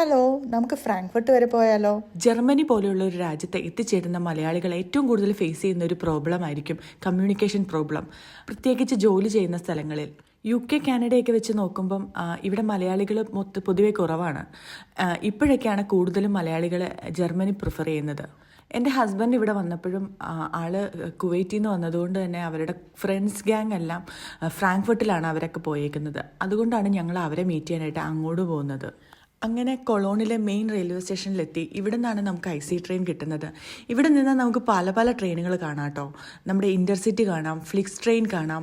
Hello, നമുക്ക് Frankfurt വരെ പോയാലോ? ജർമ്മനി പോലെയുള്ള ഒരു രാജ്യത്ത് എത്തിച്ചേരുന്ന മലയാളികൾ ഏറ്റവും കൂടുതൽ ഫേസ് ചെയ്യുന്ന ഒരു പ്രോബ്ലം ആയിരിക്കും കമ്മ്യൂണിക്കേഷൻ പ്രോബ്ലം, പ്രത്യേകിച്ച് ജോലി ചെയ്യുന്ന സ്ഥലങ്ങളിൽ. UK, കാനഡയൊക്കെ വെച്ച് നോക്കുമ്പം ഇവിടെ മലയാളികൾ പൊതുവെ കുറവാണ്. ഇപ്പോഴൊക്കെയാണ് കൂടുതലും മലയാളികൾ ജർമ്മനി പ്രിഫർ ചെയ്യുന്നത്. എൻ്റെ ഹസ്ബൻഡ് ഇവിടെ വന്നപ്പോഴും ആള് കുവൈറ്റിൽ നിന്ന് വന്നതുകൊണ്ട് തന്നെ അവരുടെ ഫ്രണ്ട്സ് ഗ്യാങ് എല്ലാം ഫ്രാങ്ക്ഫർട്ടിലാണ് അവരൊക്കെ പോയേക്കുന്നത്. അതുകൊണ്ടാണ് ഞങ്ങൾ അവരെ മീറ്റ് ചെയ്യാനായിട്ട് അങ്ങോട്ട് പോകുന്നത്. അങ്ങനെ കൊളോണിലെ മെയിൻ റെയിൽവേ സ്റ്റേഷനിലെത്തി. ഇവിടെ നിന്നാണ് നമുക്ക് IC ട്രെയിൻ കിട്ടുന്നത്. ഇവിടെ നിന്ന് നമുക്ക് പല പല ട്രെയിനുകൾ കാണാം കേട്ടോ. നമ്മുടെ ഇൻ്റർസിറ്റി കാണാം, ഫ്ലിക്സ് ട്രെയിൻ കാണാം,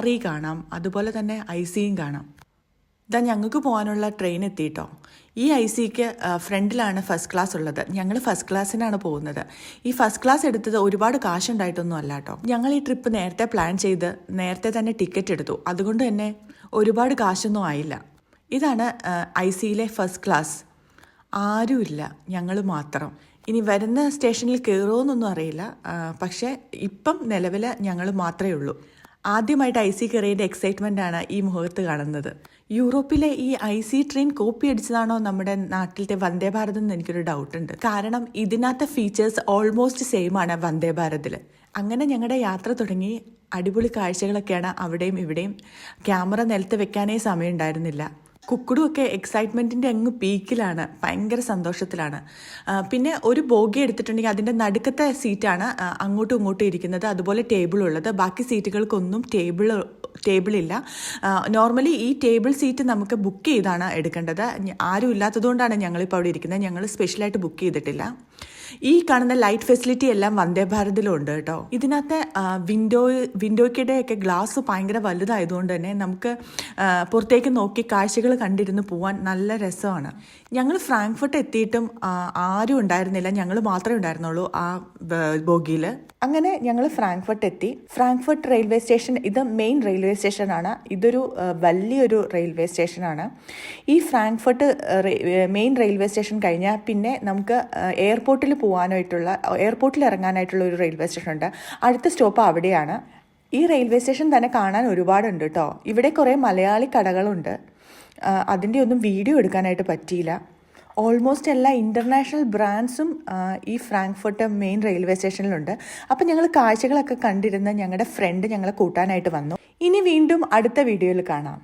RE കാണാം, അതുപോലെ തന്നെ ICയും കാണാം. ഇതാ ഞങ്ങൾക്ക് പോകാനുള്ള ട്രെയിൻ എത്തിയിട്ടോ. ഈ ICക്ക് ഫ്രണ്ടിലാണ് ഫസ്റ്റ് ക്ലാസ് ഉള്ളത്. ഞങ്ങൾ ഫസ്റ്റ് ക്ലാസ്സിനാണ് പോകുന്നത്. ഈ ഫസ്റ്റ് ക്ലാസ് എടുത്തത് ഒരുപാട് കാശുണ്ടായിട്ടൊന്നും അല്ല കേട്ടോ. ഞങ്ങൾ ഈ ട്രിപ്പ് നേരത്തെ പ്ലാൻ ചെയ്ത് നേരത്തെ തന്നെ ടിക്കറ്റ് എടുത്തു. അതുകൊണ്ട് തന്നെ ഒരുപാട് കാശൊന്നും ആയില്ല. ഇതാണ് ICയിലെ ഫസ്റ്റ് ക്ലാസ്. ആരുമില്ല, ഞങ്ങൾ മാത്രം. ഇനി വരുന്ന സ്റ്റേഷനിൽ കയറുമോയെന്നൊന്നും അറിയില്ല. പക്ഷേ ഇപ്പം നിലവിൽ ഞങ്ങൾ മാത്രമേ ഉള്ളൂ. ആദ്യമായിട്ട് IC കയറിയതിൻ്റെ എക്സൈറ്റ്മെൻ്റാണ് ഈ മുഖത്ത് കാണുന്നത്. യൂറോപ്പിലെ ഈ IC ട്രെയിൻ കോപ്പി അടിച്ചതാണോ നമ്മുടെ നാട്ടിലത്തെ വന്ദേ ഭാരത് എന്ന് എനിക്കൊരു ഡൗട്ടുണ്ട്. കാരണം ഇതിനകത്തെ ഫീച്ചേഴ്സ് ഓൾമോസ്റ്റ് സെയിം ആണ് വന്ദേ ഭാരതിൽ. അങ്ങനെ ഞങ്ങളുടെ യാത്ര തുടങ്ങി. അടിപൊളി കാഴ്ചകളൊക്കെയാണ് അവിടെയും ഇവിടെയും. ക്യാമറ നിലത്ത് വെക്കാനേ സമയം ഉണ്ടായിരുന്നില്ല. കുക്കുടുമൊക്കെ എക്സൈറ്റ്മെൻറ്റിൻ്റെ അങ്ങ് പീക്കിലാണ്, ഭയങ്കര സന്തോഷത്തിലാണ്. പിന്നെ ഒരു ബോഗി എടുത്തിട്ടുണ്ടെങ്കിൽ അതിൻ്റെ നടുക്കത്തെ സീറ്റാണ് അങ്ങോട്ടും ഇങ്ങോട്ടും ഇരിക്കുന്നത്, അതുപോലെ ടേബിളുള്ളത്. ബാക്കി സീറ്റുകൾക്കൊന്നും ടേബിളില്ല. നോർമലി ഈ ടേബിൾ സീറ്റ് നമുക്ക് ബുക്ക് ചെയ്താണ് എടുക്കേണ്ടത്. ആരും ഇല്ലാത്തതുകൊണ്ടാണ് ഞങ്ങളിപ്പോൾ അവിടെ ഇരിക്കുന്നത്. ഞങ്ങൾ സ്പെഷ്യലായിട്ട് ബുക്ക് ചെയ്തിട്ടില്ല. ഈ കാണുന്ന ലൈറ്റ് ഫെസിലിറ്റി എല്ലാം വന്ദേ ഭാരതിലും ഉണ്ട് കേട്ടോ. ഇതിനകത്തെ വിൻഡോയ്ക്കിടെയൊക്കെ ഗ്ലാസ് ഭയങ്കര വലുതായതുകൊണ്ട് തന്നെ നമുക്ക് പുറത്തേക്ക് നോക്കി കാഴ്ചകൾ കണ്ടിരുന്ന് പോവാൻ നല്ല രസമാണ്. ഞങ്ങൾ ഫ്രാങ്ക്ഫർട്ട് എത്തിയിട്ടും ആരും ഉണ്ടായിരുന്നില്ല, ഞങ്ങൾ മാത്രമേ ഉണ്ടായിരുന്നുള്ളൂ ആ ബോഗിയിൽ. അങ്ങനെ ഞങ്ങൾ ഫ്രാങ്ക്ഫർട്ട് എത്തി. ഫ്രാങ്ക്ഫർട്ട് റെയിൽവേ സ്റ്റേഷൻ ഇത് മെയിൻ റെയിൽവേ സ്റ്റേഷനാണ്. ഇതൊരു വലിയൊരു റെയിൽവേ സ്റ്റേഷനാണ്. ഈ ഫ്രാങ്ക്ഫർട്ട് മെയിൻ റെയിൽവേ സ്റ്റേഷൻ കഴിഞ്ഞാൽ പിന്നെ നമുക്ക് എയർപോർട്ടിൽ ഇറങ്ങാനായിട്ടുള്ള ഒരു റെയിൽവേ സ്റ്റേഷൻ ഉണ്ട്. അടുത്ത സ്റ്റോപ്പ് അവിടെയാണ്. ഈ റെയിൽവേ സ്റ്റേഷൻ തന്നെ കാണാൻ ഒരുപാടുണ്ട് കേട്ടോ. ഇവിടെ കുറേ മലയാളി കടകളുണ്ട്. അതിൻ്റെ ഒന്നും വീഡിയോ എടുക്കാനായിട്ട് പറ്റിയില്ല. ഓൾമോസ്റ്റ് എല്ലാ ഇൻ്റർനാഷണൽ ബ്രാൻഡ്സും ഈ ഫ്രാങ്ക്ഫർട്ട് മെയിൻ റെയിൽവേ സ്റ്റേഷനിലുണ്ട്. അപ്പം ഞങ്ങൾ കാഴ്ചകളൊക്കെ കണ്ടിരുന്ന് ഞങ്ങളുടെ ഫ്രണ്ട് ഞങ്ങളെ കൂട്ടാനായിട്ട് വന്നു. ഇനി വീണ്ടും അടുത്ത വീഡിയോയിൽ കാണാം.